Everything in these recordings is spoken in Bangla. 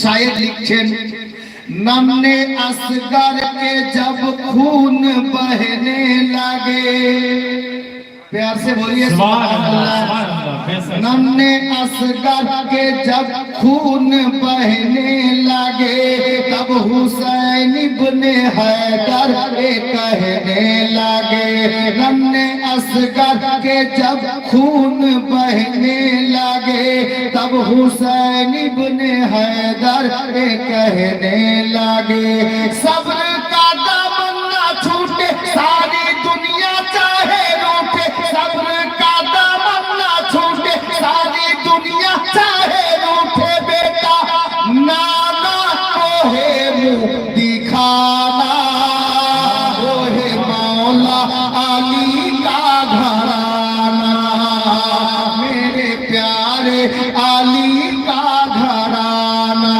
शायर लिखছেন नन्हे असगर के जब खून बहने लगे, प्यार से बोलिए सुभान अल्लाह। नन्हे असगर के जब खून बहने लगे, तब हुसैन इब्ने हैदर कहने लगे। नन्हे असगर के जब खून बहने लगे, तब हुसैन इब्ने हैदर कहने लगे। सब्र का दामन ना छूटे, सारी दुनिया चाहे रूठे। सब्र का दामन ना छूटे, सारी दुनिया चाहे रूठे। बेटा नाना को है मुँह दिखाना, वो है मौला अली का घराना। मेरे प्यारे अली का घराना।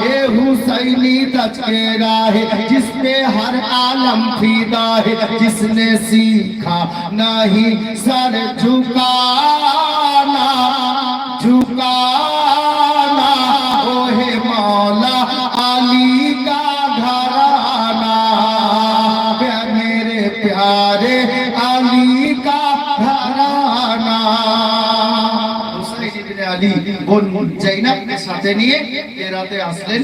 ये हुसैनी तस्करा है जिस पे हर आलम फिदा है, जिसने सीखा नहीं सर झुकाना, झुकाना। वो है मौला अली का घराना, मेरे प्यारे अली का घराना। हुसैन इब्ने अली বোন জাইনাবকে সাথে নিয়ে এ রাতে আসলেন।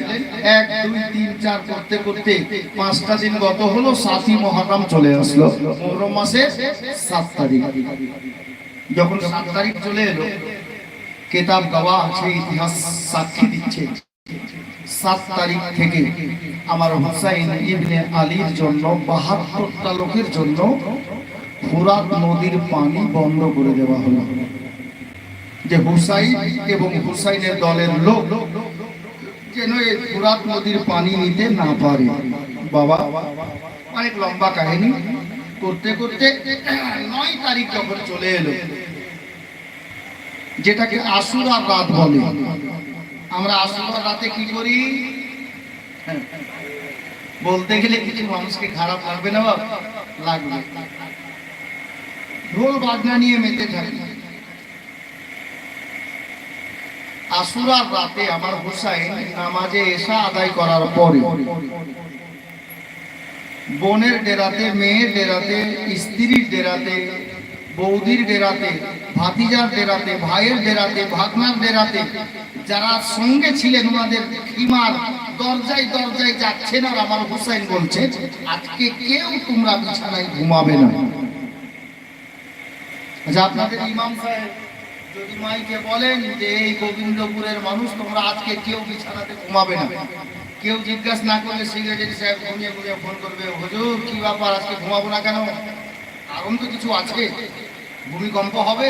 1 2 3 4 করতে করতে 5টা দিন গত হলো। 7ই মুহররম চলে আসলো। মুহররম মাসের 7 তারিখ। যখন 7 তারিখ চলে এলো, কিতাব গওয়া আছে, ইতিহাস সাক্ষী দিচ্ছে 7 তারিখ থেকে আমার হুসাইন ইবনে আলীর জন্য 72টা লোকের জন্য ফুরাত নদীর পানি বন্ধ করে দেওয়া হলো, যে হুসাইন এবং হুসাইনের দলের লোক যেন এই ফুরাত নদীর পানি নিতে না পারে। বাবা অনেক লম্বা কাহিনী করতে করতে 9 তারিখ যখন চলে এলো, যেটাকে আশুরা রাত বলে। আমরা আশুরা রাতে কি করি? বলতে গেলে কিছু মানুষকে খারাপ লাগবে না, বাবা লাগবে। ঢোল বাজনা নিয়ে মেতে থাকি। আশুরার রাতে আমার হুসাইন নামাজে এশা আদায় করার পরে বোনের ডেরাতে, মেয়ের ডেরাতে, স্ত্রীর ডেরাতে, বৌদির ডেরাতে, ভাতিজার ডেরাতে, ভাইয়ের ডেরাতে, ভাগনার ডেরাতে যারা সঙ্গে ছিলেন ওনাদের খিমার দরজায় দরজায় যাচ্ছেন। আর আমার হুসাইন বলছে, আজকে কেউ তোমরা বিছানায় ঘুমাবে না। আচ্ছা, আপনাদের ইমাম সাহেব যদি মাইকে বলেন যে এই গোবিন্দপুরের মানুষ তোমরা আজকে কেউ বিছানাতে ঘুমাবে না, কেউ জিজ্ঞাসা না করলে সেক্রেটারি সাহেব ঘুমিয়ে ঘুমিয়ে ফোন করবে, হুজুর কি ব্যাপার আজকে ঘুমাবো না কেন? কারণ তো কিছু আছে, ভূমিকম্প হবে,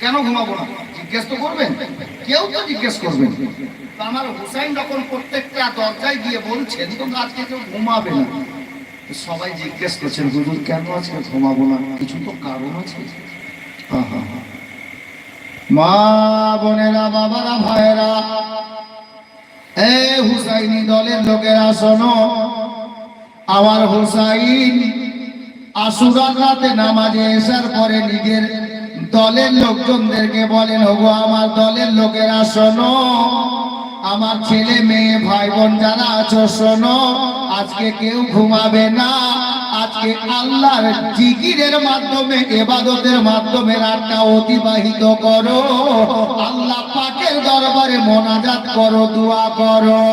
কেন ঘুমাবো না জিজ্ঞেস তো করবেন, কেউ তো জিজ্ঞেস করবেন। তো আমার হুসাইন যখন প্রত্যেকটা দরজায় গিয়ে বলছেন তোমরা আজকে কেউ ঘুমাবে না, সবাই জিজ্ঞেস করছেন হুজুর কেন আজকে ঘুমাবো না? কিছু তো কারণ আছে। মা বোনেরা, বাবারা, ভাইয়েরা, এ হুসাইনি দলের লোকেরা শোনো। আমার হুসাইন আশুরার রাতে নামাজে এসার পরে নিজের দলের লোকজনদেরকে বলেন, ওগো আমার দলের লোকেরা শোনো, আমার ছেলে মেয়ে ভাই বোন যারা আছো শোনো, আজকে কেউ ঘুমাবে না। আজকে আল্লাহর জিকিরের মাধ্যমে, ইবাদতের মাধ্যমে রাতটা অতিবাহিত করো। আল্লাহ পাকের দরবারে মোনাজাত করো, দোয়া করো।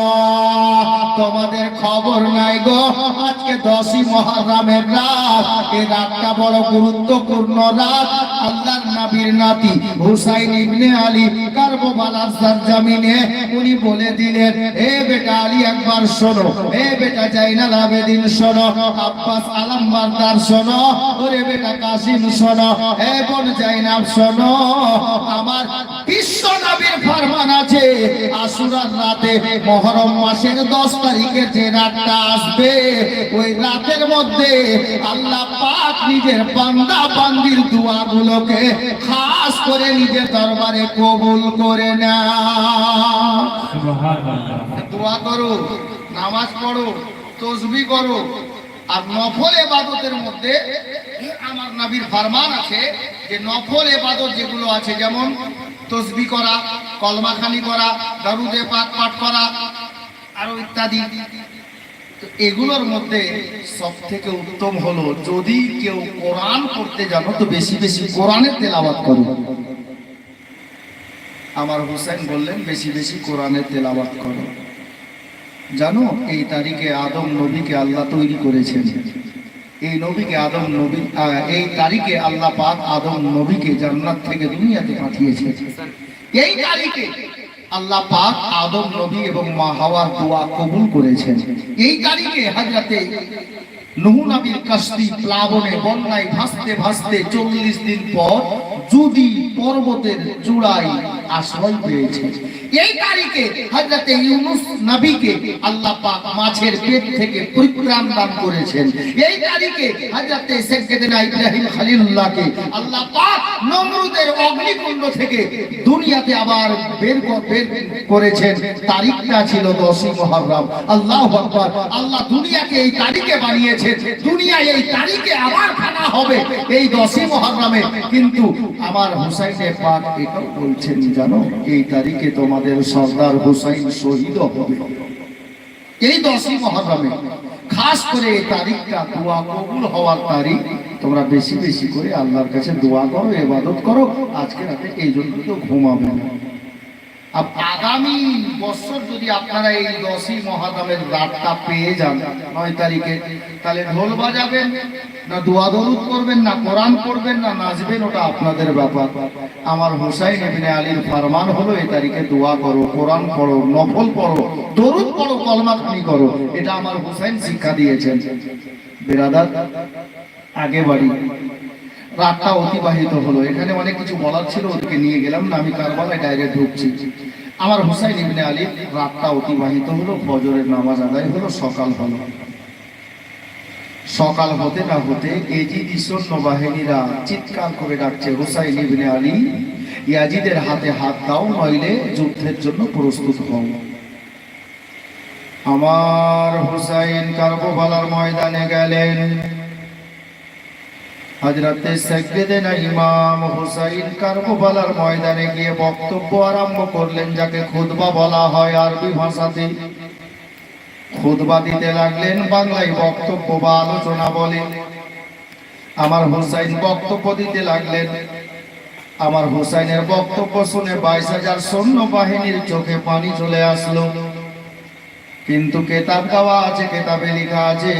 তোমাদের খবর নাই গো, আজকে 10ই মুহররমের রাত। এই রাতটা বড় গুরুত্বপূর্ণ রাত। আল্লাহর নবীর নাতি হুসাইন ইবনে আলী কারবালার সরজমিনে উনি বলে দিলেন, এ বেটা আলী একবার শোনো, এ বেটা জাইনাল আবেদিন শোনো, আব্বাস আলম বারদার শোনো, ওরে বেটা কাসিম শোনো, এ বোন জাইনাব শোনো। আমার বিশ্ব নবীর ফরমান আছে, আশুরার রাতে মুহররম মাসের 10 তারিখে যে রাতটা আসবে, ওই রাতের মধ্যে আল্লাহ পাক নিজের বান্দা বান্দির দোয়াগুলোকে খাস করে নিজের দরবারে কবুল করে নেয়। সুবহানাল্লাহ। দোয়া করো, নামাজ পড়ো, তাসবিহ করো। আর নফল ইবাদতের মধ্যে আমার নবীর ফরমান আছে যে নফল ইবাদত যেগুলো আছে, যেমন তসবিহ করা, কলমাখানি করা, দরুদে পাক পাঠ করা আরো ইত্যাদি। তো এগুলোর মধ্যে সব থেকে উত্তম হলো যদি কেউ কোরআন পড়তে জানো তো বেশি বেশি কোরআনের তেলাওয়াত করো। আমার হুসাইন বললেন বেশি বেশি কোরআনের তেলাওয়াত করো। জানো এই তারিখে আদম নবীকে আল্লাহ তৈরি করেছেন। এই নবীকে আদম নবী এই তারিখে আল্লাহ পাক আদম নবীকে জান্নাত থেকে দুনিয়াতে পাঠিয়েছেন। এই তারিখে আল্লাহ পাক আদম নবী এবং মা হাওয়ার দোয়া কবুল করেছেন। এই তারিখে হযরতে নূহ নবীর কাশতি প্লাবনে বন্যায় ভাসতে ভাসতে 40 দিন পর জুদি পর্বতের চূড়ায় আশ্রয় পেয়েছে। এই তারিখে হযরতে ইউনূস নবীকে আল্লাহ পাক মাছের পেট থেকে পরিত্রাণ দান করেছেন। এই তারিখে হযরতে সাইয়্যিদনা ইব্রাহিম খলিলুল্লাহকে আল্লাহ পাক নমরুদের অগ্নিকুণ্ড থেকে দুনিয়াতে আবার বের করেছেন। তারিখটা ছিল 10ই মুহররম। আল্লাহু আকবার। আল্লাহ দুনিয়াকে এই তারিখে বানিয়েছেন, দুনিয়া এই তারিখে আবার ফানা হবে এই 10ই মুহররমে। কিন্তু আমার হুসাইনে পাক এটাও বলছেন জানো এই তারিখে তোমাদের সরদার হুসাইন শহীদ হবে এই 10ই মুহররমে। খাস করে এই তারিখটা দোয়া কবুল হওয়ার তারিখ। তোমরা বেশি বেশি করে আল্লাহর কাছে দোয়া করো, ইবাদত করো। আজকে রাতে এই জন্য তো ঘুমাবে না। আগামী বছর যদি আপনারা এই 10ই মুহররমের রাতটা পেয়ে যান 9 তারিখে, তাহলে ঢোল বাজাবেন না, দোয়া দরুদ করবেন না, কোরআন পড়বেন না, নাচবেন, ওটা আপনাদের ব্যাপার। আমার হুসাইন ইবনে আলীর ফরমান হলো এই তারিখে দোয়া করো, কোরআন পড়ো, নফল পড়ো, দরুদ পড়ো, কলমা খানি করো। এটা আমার হুসাইন শিক্ষা দিয়েছেন। বেরাদার আগে বাড়ি রাতটা অতিবাহিত হলো। এখানে অনেক কিছু বলার ছিল, ওদেরকে নিয়ে গেলাম না, আমি কারবালায় ডাইরেক্ট ঢুকছি। আমার হুসাইন ইবনে আলী রাতটা অতিবাহিত হলো, ফজরের নামাজ আদায় হলো, সকাল হলো। সকাল হতে না হতে এজিদি সৈন্যবাহিনীরা চিৎকার করে ডাকছে, হুসাইন ইবনে আলী ইয়াজিদের হাতে হাত দাও, নইলে যুদ্ধের জন্য প্রস্তুত হও। আমার হুসাইন কারবালার ময়দানে গেলেন। হযরতে সাইয়্যিদনা ইমাম হুসাইন কারবালার ময়দানে গিয়ে বক্তব্য আরম্ভ করলেন, যাকে খুতবা বলা হয় আরবি ভাষাতে। খুতবা দিতে লাগলেন, বাংলায় বক্তব্য বা আলোচনা বলে। আমার হুসাইন বক্তব্য দিতে লাগলেন। আমার হুসাইনের বক্তব্য শুনে 22,000 সৈন্যবাহিনীর চোখে পানি চলে আসলো। কিন্তু কেতাব দেওয়া আছে, কেতাবে লেখা আছে,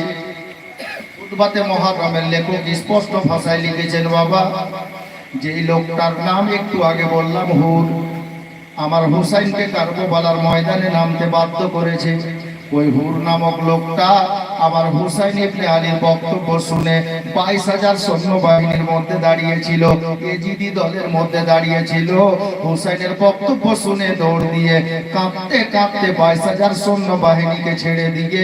খুতবাতে মুহররমের লেখক স্পষ্ট ভাষায় লিখেছেন বাবা, যে লোকটার নাম একটু আগে বললাম হুর, আমার হুসাইনকে কারবালার ময়দানে নামতে বাধ্য করেছে। ওই হুর নামক লোকটা আমার হুসাইন ইবনে আলীর বক্তব্য শুনে 22,000 সৈন্যবাহিনীর মধ্যে দাঁড়িয়েছিল, এজিদি দলের মধ্যে দাঁড়িয়েছিল। হুসাইনের বক্তব্য শুনে দৌড় দিয়ে কাঁপতে কাঁপতে 22,000 সৈন্যবাহিনীকে ছেড়ে দিয়ে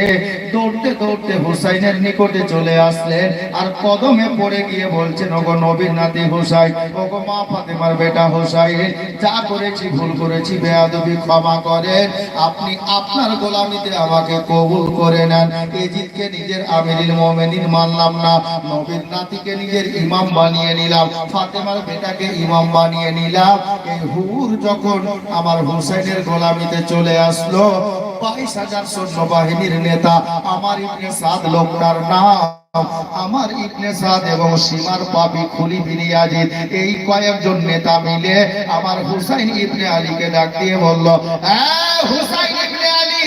দৌড়তে দৌড়তে হুসাইনের নিকটে চলে আসলেন। আর কদমে পড়ে গিয়ে বলছেন, ওগো নবীর নাতি হুসাইন, ওগো মা ফাতেমার বেটা হুসাইন, যা করেছি ভুল করেছি, বেয়াদবি ক্ষমা করেন। আপনি আপনার গোলামিতে আমাকে কবুল করে নেন। এজিদকে নিজের আমিরুল মুমিনিন মানলাম না, নবীর নাতিকে নিজের ইমাম বানিয়ে নিলাম, ফাতেমার বেটাকে ইমাম বানিয়ে নিলাম। এই হুর যখন আমার হুসাইনের গোলামিতে চলে আসলো, 22,000 সৈন্যবাহিনীর নেতা আমার ইবনে সাদ লোকটার নাম, আমার ইবনে সাদ এবং সীমার পাপী খুলি বিন ইয়াজিদ, এই কয়েকজন নেতা মিলে আমার হুসাইন ইবনে আলীকে ডাক দিয়ে বলল, হুসাইন ইবনে আলী,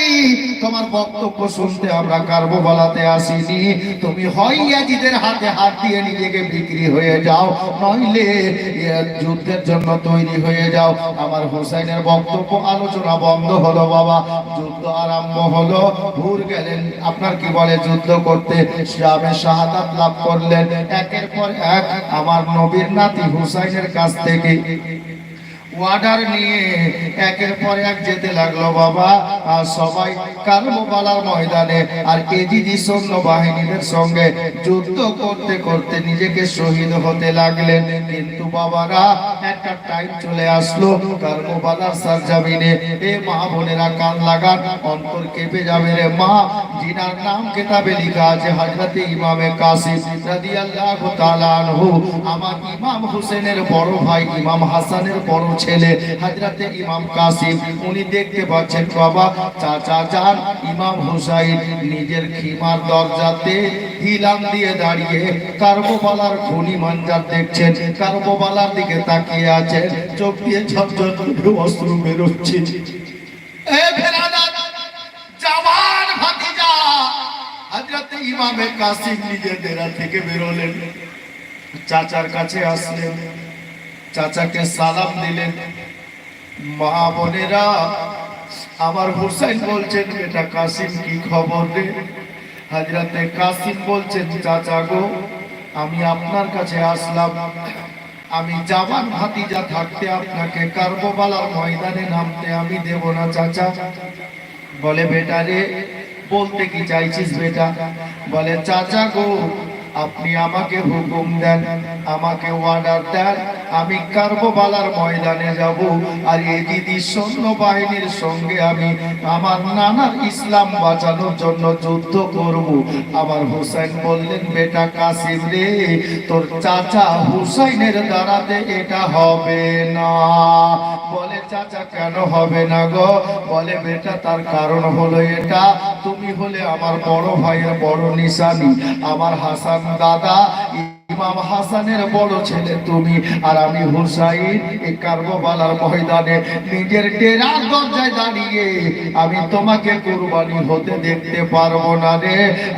তোমার বক্তব্য শুনতে আমরা কারবালাতে আসিনি। তুমি হয় ইয়াজিদের হাতে হাত দিয়ে নিজেকে বিক্রি হয়ে যাও, নইলে যুদ্ধের জন্য তৈরি হয়ে যাও। আমার হুসাইনের বক্তব্য আলোচনা বন্ধ হলো বাবা, যুদ্ধ আরম্ভ হলো। হুর গেলেন আপনার কি বলে যুদ্ধ করতে, শামে শাহাদাত লাভ করলেন। একের পর এক আমার নবীর নাতি হুসাইনের কাছ থেকে ওয়ার্ডার নিয়ে একের পর এক যেতে লাগলো বাবা। আর সবাই কারবালার ময়দানে আর এজিদি সৈন্যবাহিনীদের সঙ্গে যুদ্ধ করতে করতে নিজেকে শহীদ হতে লাগলেন। কিন্তু বাবারা একটা টাইম চলে আসলো কারবালার সরজমিনে, এ মা বোনেরা কান লাগান, অন্তর কেঁপে যাবে রে মা, জিনার নাম কিতাবে লেখা আছে হযরতে ইমামে কাসিম রাদিয়াল্লাহু তাআলা আনহু, আমার ইমাম হোসেনের বড় ভাই ইমাম হাসানের বড় ছেলে হযরতে ইমাম কাসিম, উনি দেখতে পাচ্ছেন বাবা চাচা যান ইমাম হুসাইন নিজের খিমার দরজাতে হিলাম দিয়ে দাঁড়িয়ে কারবালার খুনি মঞ্জার দেখছেন, কারবালার দিকে তাকিয়ে আছেন, চোখ দিয়ে ঝরঝর করে অশ্রু বেরোচ্ছে। এ বেরাদার জামান ভাতিজা হযরতে ইমামে কাসিম নিজের ডেরা থেকে বেরোলেন, চাচার কাছে আসলেন, চাচাকে সালাম দিলেন। মা বোনেরা, আমার হুসাইন বলছেন বেটা কাসিম কি খবর রে? হযরতে কাসিম বলছেন চাচা গো, আমি আপনার কাছে আসলাম, আমি জামান ভাতিজা থাকতে আপনাকে কারবালার ময়দানে নামতে আমি দেব না চাচা। বলে বেটা রে, বলতে কি চাইছিস বেটা? বলে চাচা গো, আপনি আমাকে হুকুম দেন, আমাকে অর্ডার দেন, আমি কারবালার ময়দানে যাব, আর এই দিদি সৈন্য বাহিনীর সঙ্গে আমি আমার নানার ইসলাম বাঁচানোর জন্য যুদ্ধ করব। আমার হুসাইন বললেন বেটা কাসিম রে, তোর চাচা হুসাইনের দ্বারাতে এটা হবে না। বলে চাচা কেন হবে না গো? বলে বেটা তার কারণ হলো এটা, তুমি হলে আমার বড় ভাইয়ের বড় নিশানি, আমার হাসান দাদা ইমাম হাসানের বড় ছেলে তুমি, আর আমি হুসাইন এই কারবালার ময়দানে নিজের ডেরার দরজায় দাঁড়িয়ে আমি তোমাকে কুরবানি হতে দেখতে পারবো না রে,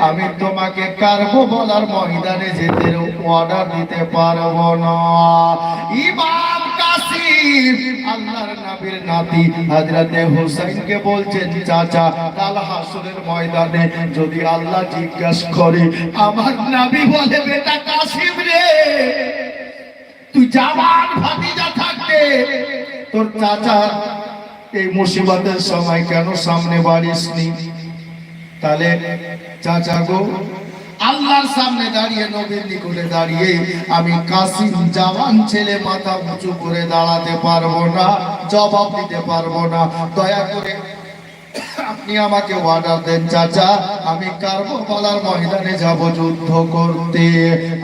আমি তোমাকে কারবালার ময়দানে যেতে অর্ডার দিতে পারবো না। ইমাম কাসিম আল্লাহর নবীর নাতি হযরতে হুসাইনকে বলছেন চাচা, কাল হাসরের ময়দানে যদি আল্লাহ জিজ্ঞাসা করে, আমার নবী বলে বেটা কাসিম রে, তুই জামান ভাতিজা থাকতে তোর চাচা এই মুসিবতের সময় কেন সামনে বাড়িসনি? তাহলে চাচা গো, আল্লাহর সামনে দাঁড়িয়ে নবীর নিকটে দাঁড়িয়ে আমি কাসিম জাওয়ান ছেলে মাথা উঁচু করে দাঁড়াতে পারবো না, জবাব দিতে পারবো না। দয়া করে আপনি আমাকে অর্ডার দেন চাচা, আমি কারবালার ময়দানে যাব যুদ্ধ করতে।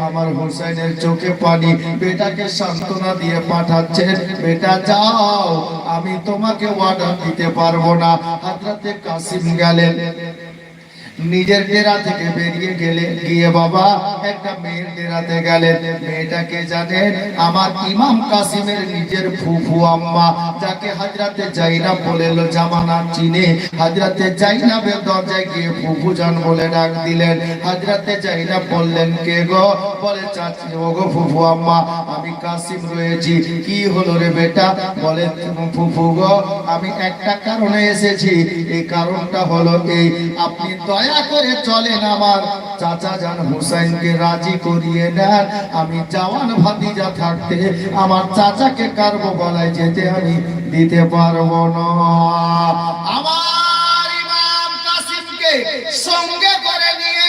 আমার হুসাইনের চোখে পানি, বেটাকে সান্ত্বনা দিয়ে পাঠাচ্ছেন, বেটা যাও, আমি তোমাকে অর্ডার দিতে পারবো না। হযরতে কাসিম গেলেন, নিজের ডেরা থেকে বেরিয়ে গিয়ে বাবা একটা মেয়ের ডেরাতে গেলেন। মেয়েটাকে জানেন? আমার ইমাম কাসিমের নিজের ফুফু আম্মা, যাকে হযরতে জাইনাব বলে জামানা চিনে। হযরতে জাইনাবের দরজায় গিয়ে ফুফু জান বলে ডাক দিলেন। হযরতে জাইনাব বললেন কে গো? বলে চাচি ওগো ফুফু আম্মা, আমি কাসিম রয়েছি। কি হলো রে বেটা? বলে ফুফু গো, আমি একটা কারণে এসেছি, এই কারণটা হলো এই, আপনি দয়া করে চলেন আমার চাচা জান হুসাইনকে রাজি করিয়ে নেন, আমি জাওয়ান ভাতিজা থাকতে আমার চাচাকে কারবালায় যেতে আমি দিতে পারবো না। আমার ইমাম কাসিমকে সঙ্গে করে নিয়ে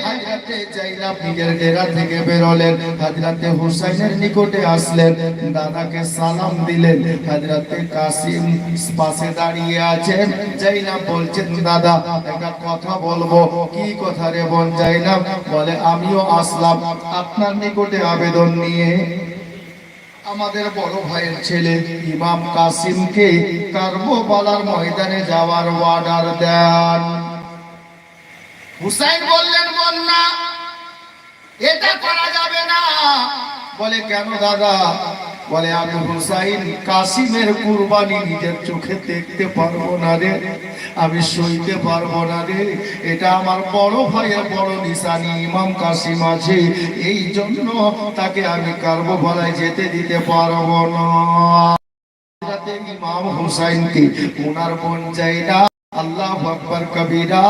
হযরতে জাইনাব নিজের ডেরা থেকে বেরোলেন, হযরতে হুসাইনের নিকটে আসলেন, দাদাকে সালাম দিলেন। হযরতে কাসিম পাশে দাঁড়িয়ে আছেন। জাইনাব বলছেন দাদা একটা কথা বলবো। কি কথা রে বোন জাইনাব? বলে আমিও আসলাম আপনার নিকটে আবেদন নিয়ে, আমাদের বড় ভাইয়ের ছেলে ইমাম কাসিমকে কারবালার ময়দানে যাওয়ার অর্ডার দেন। হুসাইন বললেন বন্যা এটা করা যাবে না। বলে কেন দাদা? বলে আমি হুসাইন কাসিমের কুরবানি নিজের চোখে দেখতে পারবো না রে, আমি সইতে পারবো না রে, এটা আমার বড় ভাইয়ের বড় নিশানি ইমাম কাসিম আছে, এই জন্য তাকে আমি কারবালায় যেতে দিতে পারবো না। ইমাম হুসাইনকে ওনার বোন জাইনাব আল্লাহু আকবার কবীরা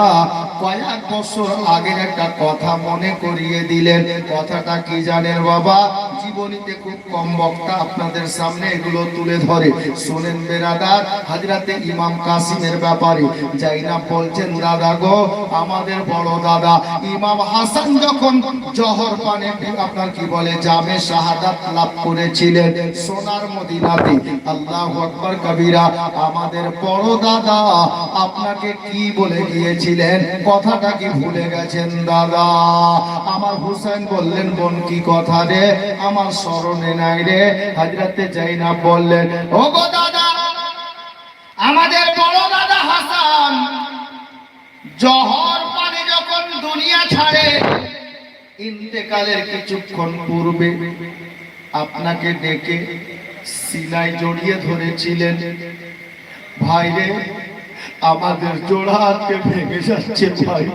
কয়েক বছর আগের একটা কথা মনে করিয়ে দিলেন। কথাটা কি জানেন বাবা? জীবনীতে খুব কম বক্তা আপনাদের সামনে এগুলো তুলে ধরে, শোনেন বেরাদার। হযরতে ইমাম কাসিমের ব্যাপারে জাইনাব বলছেন দাদা গো, আমাদের বড় দাদা ইমাম হাসান যখন জহর পানে আপনার কি বলে জামে শাহাদাত লাভ করেছিলেন সোনার মদিনাতে, আল্লাহু আকবার কবীরা, আমাদের বড় দাদা আপনাকে কি বলে গিয়েছিলেন, কথাটা কি ভুলে গেছেন দাদা? আমার হুসাইন বললেন, বোন কি কথা রে, আমার স্মরণে নাই রে। হযরতে জাইনাব বললেন, ও গো দাদা, আমাদের বড় দাদা হাসান জহর পানে যখন দুনিয়া ছাড়ে, ইন্তেকালের কিছুক্ষণ পূর্বে আপনাকে ডেকে সিনায় জড়িয়ে ধরেছিলেন। ভাই রে, আমাদের জোড়া আজকে ভেঙে যাচ্ছে ভাই,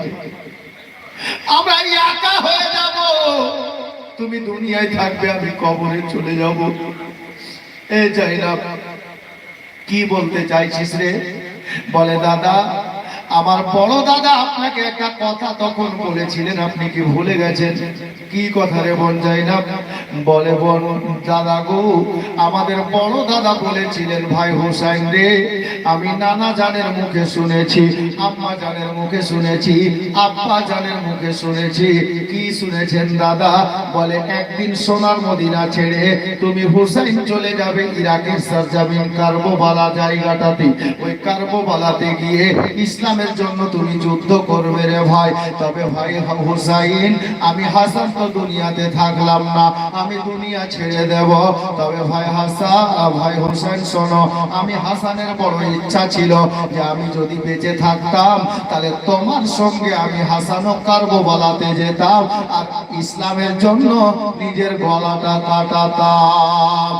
আমরা একা হয়ে যাব, তুমি দুনিয়ায় থাকবে, আমি কবরে চলে যাব। এ জাইনাব, কি বলতে চাইছিস রে? বলে, দাদা, আমার বড় দাদা আপনাকে একটা কথা তখন বলেছিলেন, আপনি কি ভুলে গেছেন? কি কথা রে বোন জাইনাব? বলে, বোন দাদা গো, আমাদের বড় দাদা বলেছিলেন, ভাই হুসাইন রে, আমি নানা জানের মুখে শুনেছি, আম্মা জানের মুখে শুনেছি, আব্বা জানের মুখে শুনেছি। কি শুনেছেন দাদা? বলে, একদিন সোনার মদিনা ছেড়ে তুমি হুসাইন চলে যাবে ইরাকের সরজমিন কারবালা জায়গাটাতে। ওই কারবালাতে গিয়ে ইসলামের জন্য তুমি যুদ্ধ করবে রে ভাই। তবে ভাই হুসাইন, আমি হাসান তো দুনিয়াতে থাকলাম না, আমি দুনিয়া ছেড়ে দেব। তবে ভাই ভাই হুসাইন শোনো, আমি হাসানের বড় ইচ্ছা ছিল যে আমি যদি বেঁচে থাকতাম তাহলে তোমার সঙ্গে আমি হাসানও কারবালাতে যেতাম আর ইসলামের জন্য নিজের গলাটা কাটাতাম।